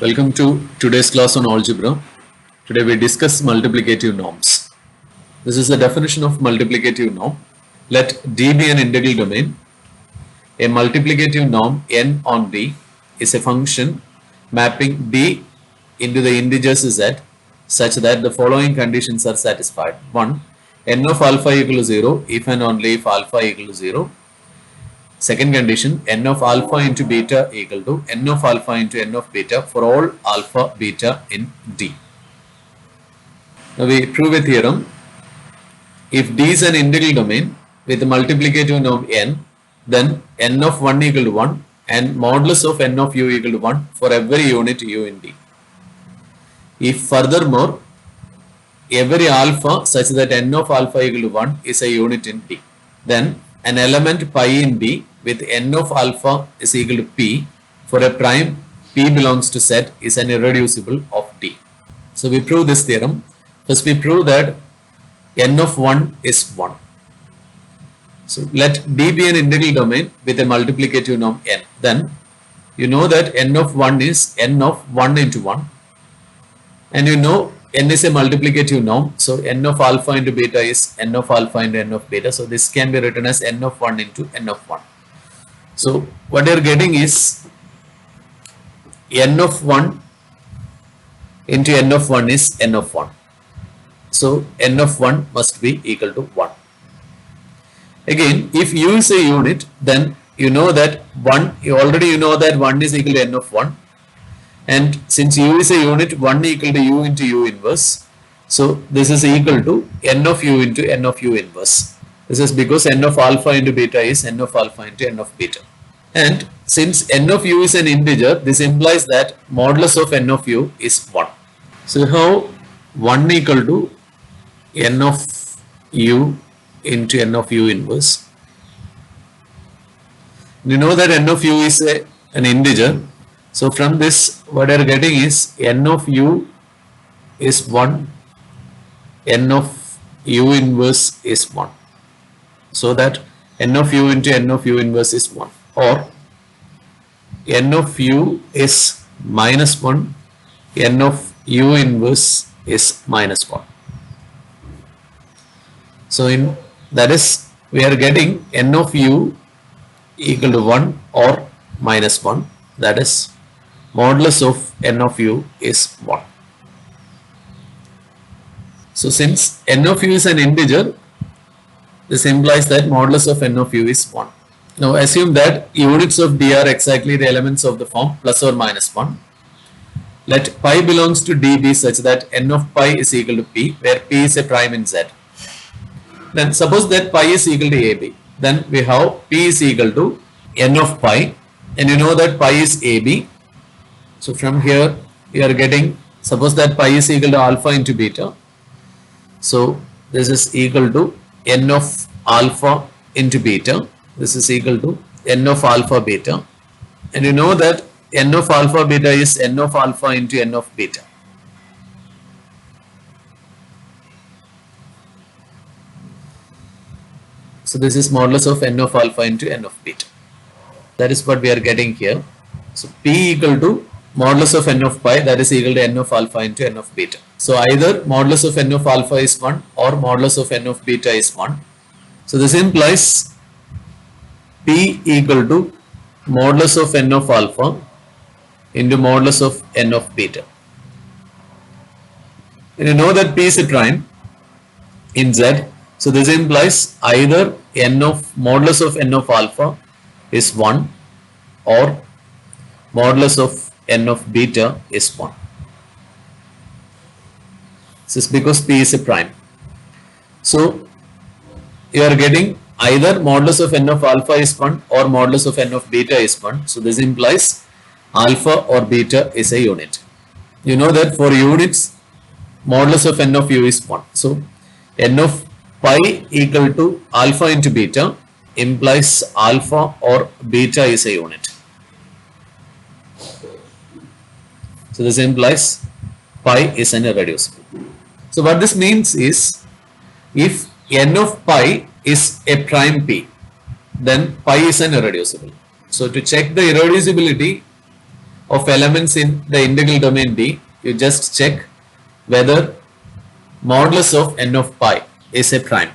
Welcome to today's class on algebra. Today we discuss multiplicative norms. This is the definition of multiplicative norm. Let D be an integral domain. A multiplicative norm n on D is a function mapping D into the integers z such that the following conditions are satisfied. 1. N of alpha equal to 0 if and only if alpha equal to 0. Second condition, n of alpha into beta equal to n of alpha into n of beta for all alpha beta in D. Now we prove a theorem. If D is an integral domain with a multiplicative norm n, then n of 1 equal to 1 and modulus of n of u equal to 1 for every unit u in D. If furthermore, every alpha such that n of alpha equal to 1 is a unit in D, then an element pi in D with n of alpha is equal to p for a prime p belongs to Z is an irreducible of D. So we prove this theorem. First we prove that n of 1 is 1. So let D be an integral domain with a multiplicative norm n. Then you know that n of 1 is n of 1 into 1. And you know n is a multiplicative norm. So n of alpha into beta is n of alpha into n of beta. So this can be written as n of 1 into n of 1. So what you are getting is n of 1 into n of 1 is n of 1. So n of 1 must be equal to 1. Again, if u is a unit, then you know that 1, you know that 1 is equal to n of 1. And since u is a unit, 1 equal to u into u inverse. So this is equal to n of u into n of u inverse. This is because n of alpha into beta is n of alpha into n of beta. And since n of u is an integer, this implies that modulus of n of u is 1. So how 1 equal to n of u into n of u inverse. You know that n of u is an integer. So from this, what you are getting is n of u is 1, n of u inverse is 1. So that n of u into n of u inverse is 1, or n of u is minus 1, n of u inverse is minus 1. So in that is, we are getting n of u equal to 1 or minus 1, that is modulus of n of u is 1. So since n of u is an integer, this implies that modulus of n of u is 1. Now assume that units of D are exactly the elements of the form plus or minus 1. Let pi belongs to D be such that n of pi is equal to p, where p is a prime in Z. Then suppose that pi is equal to AB. Then we have p is equal to n of pi, and you know that pi is AB. So from here we are getting, suppose that pi is equal to alpha into beta. So this is equal to n of alpha into beta. This is equal to n of alpha beta. And you know that n of alpha beta is n of alpha into n of beta. So this is modulus of n of alpha into n of beta. That is what we are getting here. So p equal to modulus of n of pi, that is equal to n of alpha into n of beta. So either modulus of n of alpha is 1 or modulus of n of beta is 1. So this implies p equal to modulus of n of alpha into modulus of n of beta. And you know that p is a prime in Z. So this implies either n of modulus of n of alpha is 1 or modulus of n of beta is 1. This is because p is a prime. So you are getting either modulus of n of alpha is 1 or modulus of n of beta is 1. So this implies alpha or beta is a unit. You know that for units, modulus of n of u is 1. So n of pi equal to alpha into beta implies alpha or beta is a unit. So this implies pi is an irreducible. So what this means is, if n of pi is a prime p, then pi is an irreducible. So to check the irreducibility of elements in the integral domain D, you just check whether modulus of n of pi is a prime.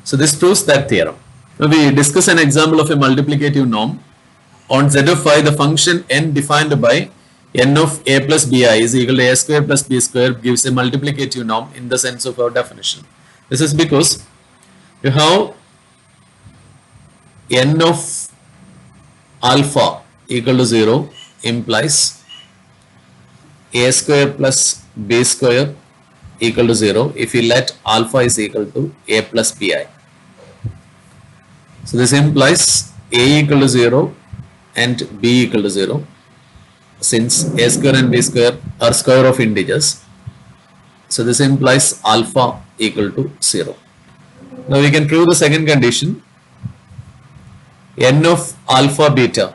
So this proves that theorem. Now we discuss an example of a multiplicative norm. On z of phi, the function n defined by n of a plus bi is equal to a square plus b square gives a multiplicative norm in the sense of our definition. This is because you have n of alpha equal to 0 implies a square plus b square equal to 0 if you let alpha is equal to a plus bi. So this implies a equal to 0 and b equal to 0, since a square and b square are square of integers. So this implies alpha equal to 0. Now we can prove the second condition. N of alpha beta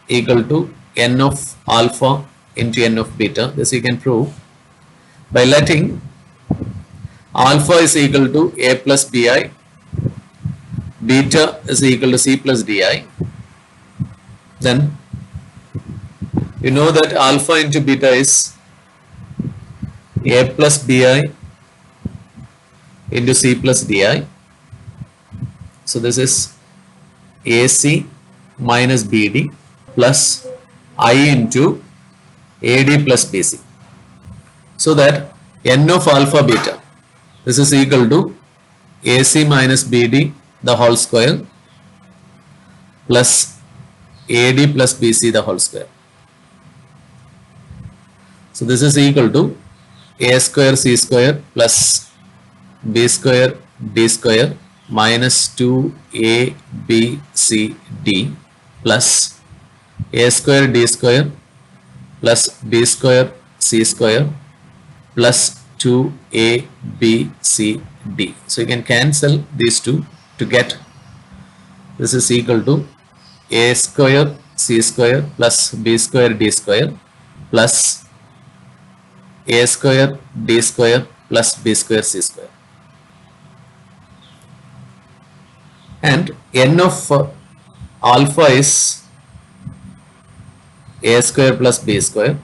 equal to n of alpha into n of beta. This you can prove by letting alpha is equal to a plus bi, beta is equal to c plus di. Then you know that alpha into beta is a plus bi into c plus di. So this is AC minus BD plus I into AD plus BC. So that n of alpha beta, this is equal to AC minus BD the whole square plus AD plus BC the whole square. So this is equal to A square C square plus B square D square minus 2ABCD plus A square D square plus B square C square plus 2ABCD. So you can cancel these two to get this is equal to A square C square plus B square D square plus A square D square plus B square C square. And n of alpha is a square plus b square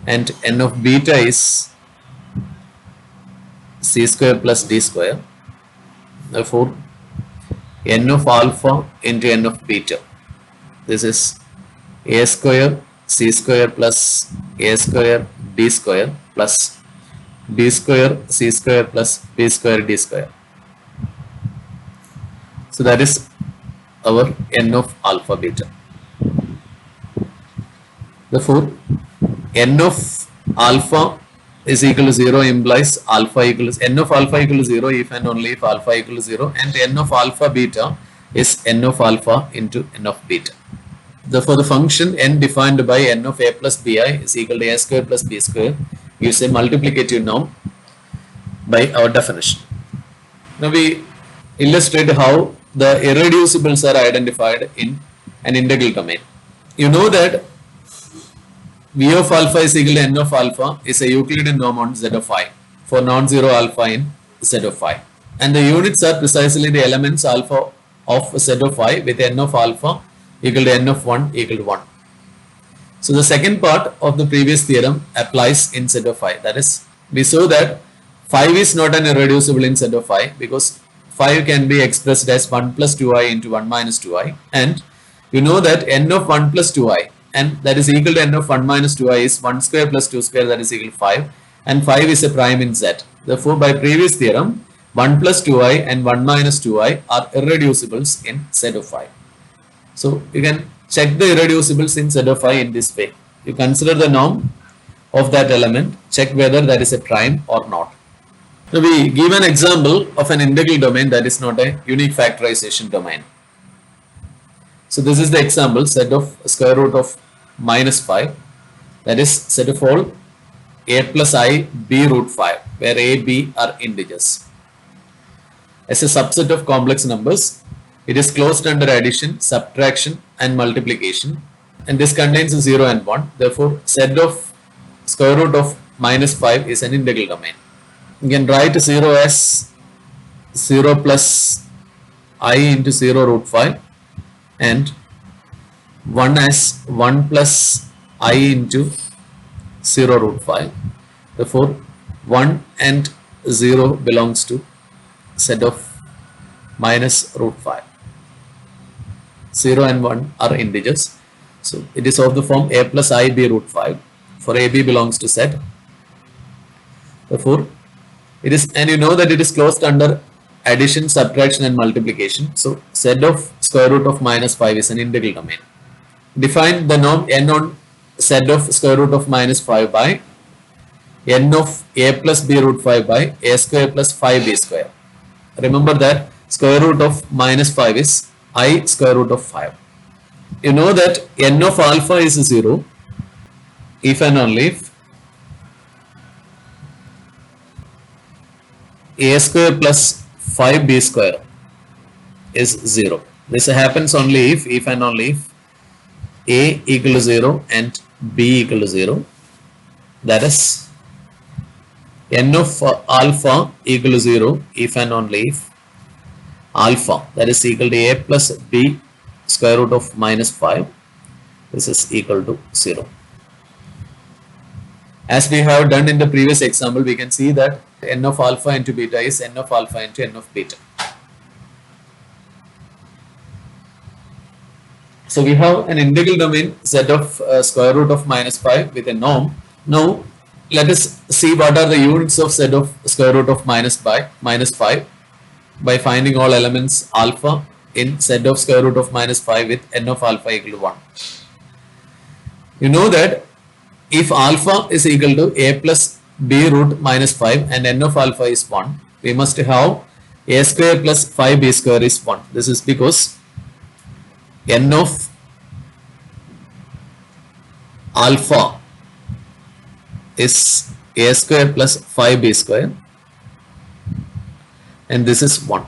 and n of beta is c square plus d square. Therefore n of alpha into n of beta, this is a square c square plus a square d square plus b square c square plus b square d square. So that is our n of alpha beta. Therefore n of alpha is equal to 0 implies alpha equals n of alpha equal to 0 if and only if alpha equal to 0, and n of alpha beta is n of alpha into n of beta. Therefore the function n defined by n of a plus bi is equal to a square plus b square gives a multiplicative norm by our definition. Now we illustrate how the irreducibles are identified in an integral domain. You know that v of alpha is equal to n of alpha is a Euclidean norm on z of I for non-zero alpha in z of I, and the units are precisely the elements alpha of z of I with n of alpha equal to n of 1 equal to 1. So the second part of the previous theorem applies in z of I. That is, we saw that 5 is not an irreducible in z of I because 5 can be expressed as 1 plus 2i into 1 minus 2i, and you know that n of 1 plus 2i and that is equal to n of 1 minus 2i is 1 square plus 2 square, that is equal to 5, and 5 is a prime in Z. Therefore by previous theorem 1 plus 2i and 1 minus 2i are irreducibles in Z of I. So you can check the irreducibles in Z of I in this way. You consider the norm of that element, check whether that is a prime or not. Now we give an example of an integral domain that is not a unique factorization domain. So this is the example, set of square root of minus 5, that is set of all a plus I b root 5 where a, b are integers. As a subset of complex numbers, it is closed under addition, subtraction and multiplication, and this contains 0 and 1. Therefore set of square root of minus 5 is an integral domain. You can write 0 as 0 plus I into 0 root 5 and 1 as 1 plus I into 0 root 5. Therefore, 1 and 0 belongs to set of minus root 5. 0 and 1 are integers. So it is of the form a plus I b root 5. For a b belongs to set. Therefore, it is, and you know that it is closed under addition, subtraction and multiplication. So set of square root of minus 5 is an integral domain. Define the norm n on set of square root of minus 5 by n of a plus b root 5 by a square plus 5b square. Remember that square root of minus 5 is I square root of 5. You know that n of alpha is 0 if and only if a square plus 5b square is 0. This happens only if and only if a equal to 0 and b equal to 0. That is n of alpha equal to 0 if and only if alpha, that is equal to a plus b square root of minus 5, this is equal to 0. As we have done in the previous example, we can see that n of alpha into beta is n of alpha into n of beta. So we have an integral domain set of square root of minus 5 with a norm. Now let us see what are the units of set of square root of minus 5 by finding all elements alpha in set of square root of minus 5 with n of alpha equal to 1. You know that if alpha is equal to a plus b root minus 5 and n of alpha is 1, we must have a square plus 5b square is 1. This is because n of alpha is a square plus 5b square and this is 1.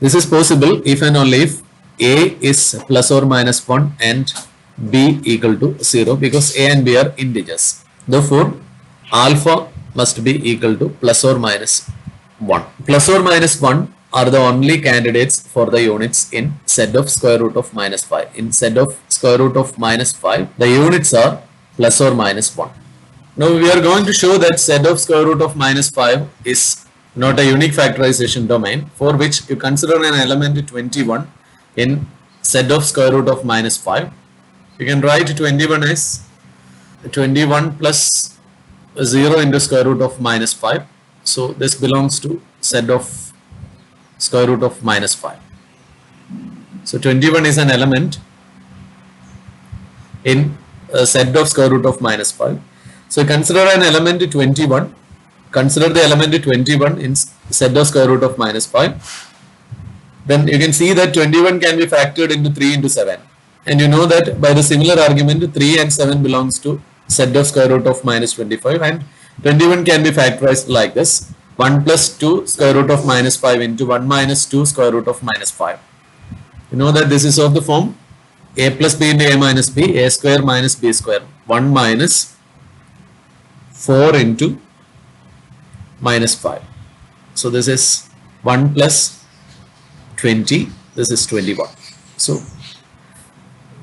This is possible if and only if a is plus or minus 1 and b equal to 0, because a and b are integers. Therefore, alpha must be equal to plus or minus 1. Plus or minus 1 are the only candidates for the units in set of square root of minus 5. In set of square root of minus 5, the units are plus or minus 1. Now we are going to show that set of square root of minus 5 is not a unique factorization domain, for which you consider an element 21 in set of square root of minus 5. You can write 21 as 21 plus 0 into square root of minus 5. So this belongs to set of square root of minus 5. So 21 is an element in a set of square root of minus 5. So consider an element 21. Consider the element 21 in set of square root of minus 5. Then you can see that 21 can be factored into 3 into 7. And you know that by the similar argument 3 and 7 belongs to set of square root of minus 25, and 21 can be factorized like this: 1 plus 2 square root of minus 5 into 1 minus 2 square root of minus 5. You know that this is of the form a plus b into a minus b, a square minus b square, 1 minus 4 into minus 5. So this is 1 plus 20, this is 21. So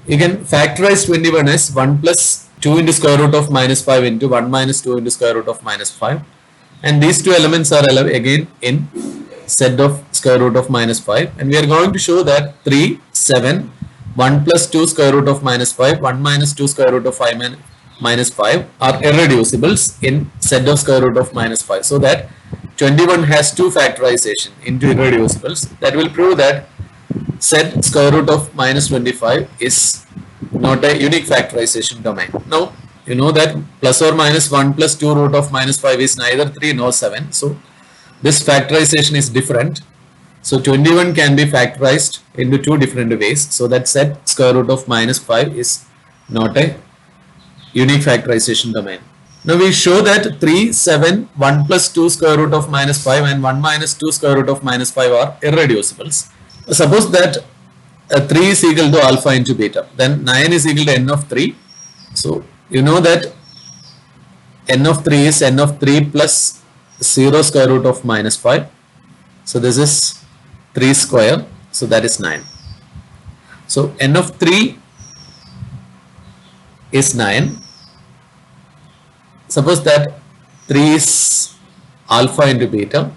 you can factorize 21 as 1 plus 2 into square root of minus 5 into 1 minus 2 into square root of minus 5. And these two elements are again in set of square root of minus 5. And we are going to show that 3, 7, 1 plus 2 square root of minus 5, 1 minus 2 square root of 5 minus 5 are irreducibles in set of square root of minus 5. So that 21 has two factorization into irreducibles. That will prove that set square root of minus 25 is not a unique factorization domain. Now you know that plus or minus 1 plus 2 root of minus 5 is neither 3 nor 7. So this factorization is different. So 21 can be factorized into two different ways. So that set square root of minus 5 is not a unique factorization domain. Now we show that 3, 7, 1 plus 2 square root of minus 5 and 1 minus 2 square root of minus 5 are irreducibles. Suppose that 3 is equal to alpha into beta, then 9 is equal to n of 3. So you know that n of 3 is n of 3 plus 0 square root of minus 5. So this is 3 square, so that is 9. So n of 3 is 9. Suppose that 3 is alpha into beta.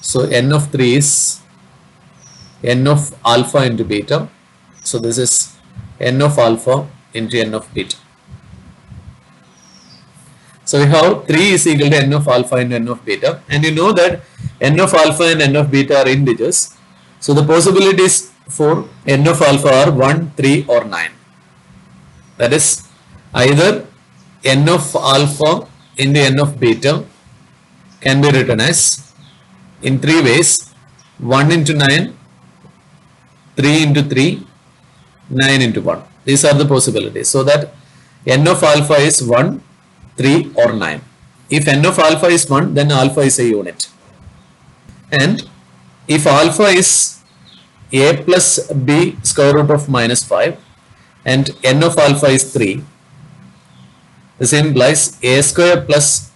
So n of 3 is n of alpha into beta. So this is n of alpha into n of beta. So we have 3 is equal to n of alpha into n of beta, and you know that n of alpha and n of beta are integers. So the possibilities for n of alpha are 1, 3 or 9. That is either n of alpha into n of beta can be written as in 3 ways: 1 into 9, 3 into 3, 9 into 1. These are the possibilities. So that n of alpha is 1, 3 or 9. If n of alpha is 1, then alpha is a unit. And if alpha is a plus b square root of minus 5 and n of alpha is 3, this implies a square plus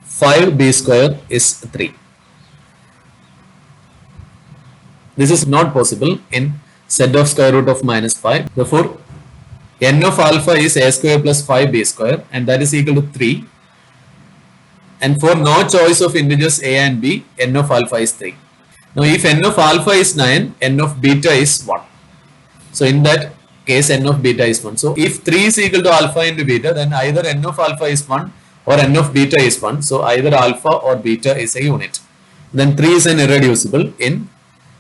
5b square is 3. This is not possible in set of square root of minus 5. Therefore, n of alpha is a square plus 5b square, and that is equal to 3. And for no choice of integers a and b, n of alpha is 3. Now, if n of alpha is 9, n of beta is 1. So, in that case, n of beta is 1. So, if 3 is equal to alpha into beta, then either n of alpha is 1 or n of beta is 1. So, either alpha or beta is a unit. Then 3 is an irreducible in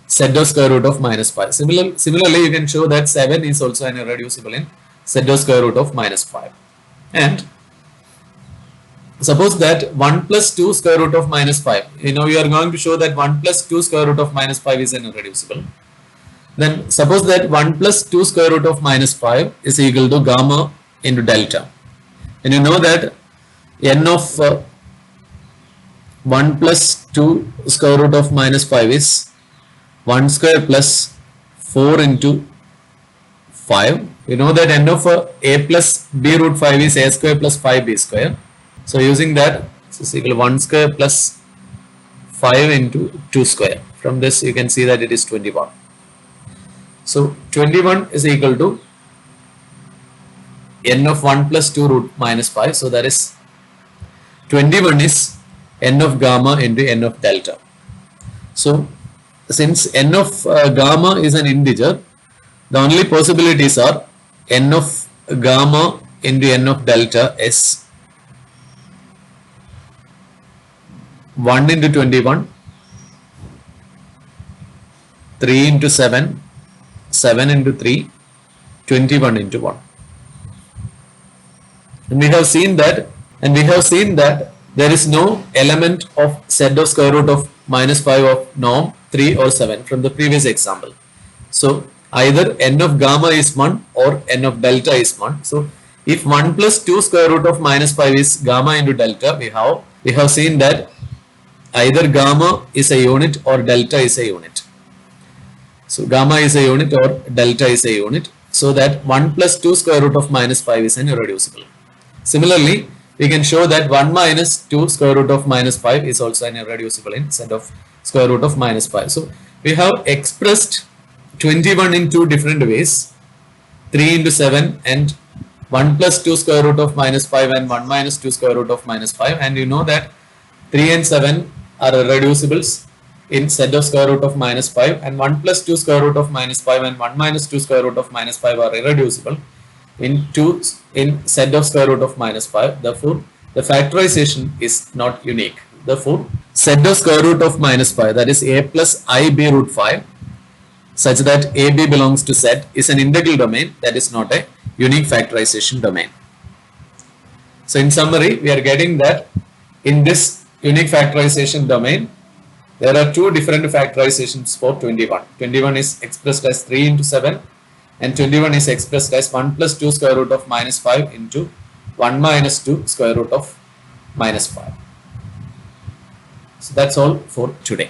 set of square root of minus 5. Similarly, you can show that 7 is also an irreducible in set of square root of minus 5. And suppose that 1 plus 2 square root of minus 5. You know, you are going to show that 1 plus 2 square root of minus 5 is an irreducible. Then suppose that 1 plus 2 square root of minus 5 is equal to gamma into delta. And you know that n of 1 plus 2 square root of minus 5 is 1 square plus 4 into 5. You know that n of a plus b root 5 is a square plus 5b square. So using that, this is equal to 1 square plus 5 into 2 square. From this you can see that it is 21. So 21 is equal to n of 1 plus 2 root minus 5. So that is 21 is n of gamma into n of delta. So since n of gamma is an integer, the only possibilities are n of gamma into n of delta is 1 into 21, 3 into 7, 7 into 3, 21 into 1. And we have seen that there is no element of set of square root of minus 5 of norm 3 or 7 from the previous example. So either n of gamma is 1 or n of delta is 1. So if 1 plus 2 square root of minus 5 is gamma into delta, we have seen that either gamma is a unit or delta is a unit. So gamma is a unit or delta is a unit. So that 1 plus 2 square root of minus 5 is an irreducible. Similarly, we can show that 1 minus 2 square root of minus 5 is also an irreducible in set of square root of minus 5. So we have expressed 21 in two different ways, 3 into 7 and 1 plus 2 square root of minus 5 and 1 minus 2 square root of minus 5. And you know that 3 and 7 are irreducibles in set of square root of minus 5, and 1 plus 2 square root of minus 5 and 1 minus 2 square root of minus 5 are irreducible in set of square root of minus 5. Therefore, the factorization is not unique. Therefore, set of square root of minus 5, that is a plus ib root 5, such that ab belongs to set, is an integral domain, that is not a unique factorization domain. So in summary, we are getting that in this unique factorization domain, there are two different factorizations for 21. 21 is expressed as 3 into 7 and 21 is expressed as 1 plus 2 square root of minus 5 into 1 minus 2 square root of minus 5. So that's all for today.